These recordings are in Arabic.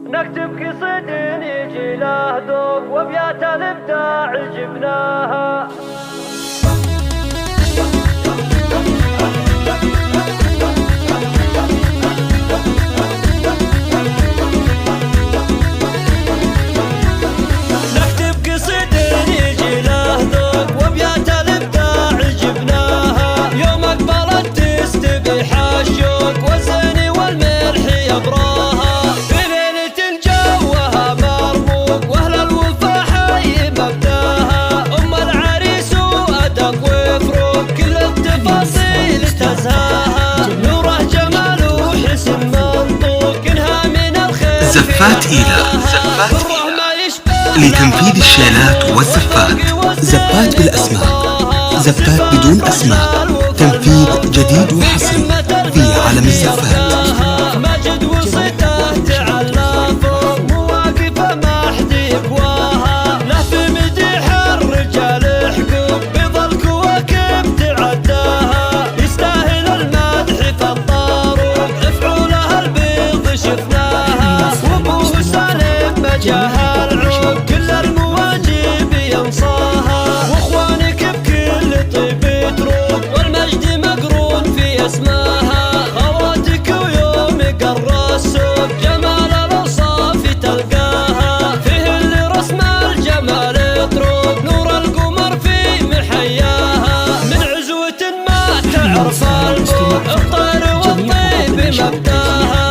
نكتب قصيد يجي له ذوق وابيات الابداع جبناها. زفات إيلا لتنفيذ الشيلات والزفات. زفات بالأسماء، زفات بدون أسماء، تنفيذ جديد وحصري في عالم الزفات. ماجد وصيته تعلى فوق مواقفه ما حد يقواها، له في مديح الرجال حقوق بيض الكواكب تعداها، يستاهل المدح فالطاروق افعوله البيض شفناها، وابوه سالم مجاه العوق كل المواجب ينصاها، واخوانك بكل طيب تروق والمجد مقرون في اسماها، خواتك ويوم قر السوق جمال الاوصاف تلقاها، فيه اللي رسم الجمال يطروق نور القمر في محياها، من عزوة ما تعرف الفوق الطير والطيب مبداها.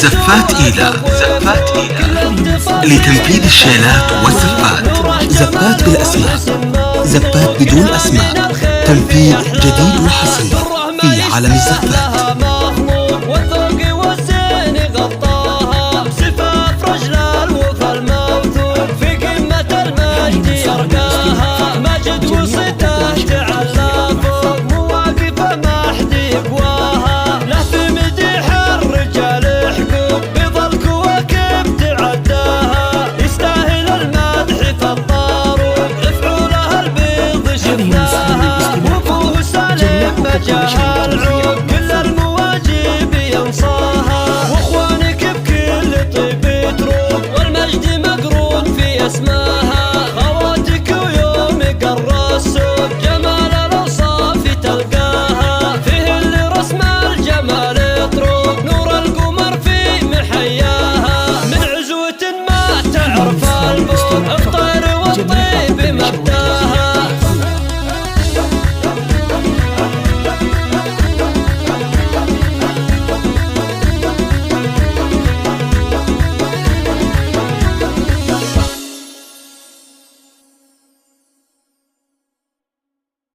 زفات إيلا لتنفيذ الشيلات والزفات. زفات بالأسماء، زفات بدون أسماء، تنفيذ جديد وحصري في عالم الزفات.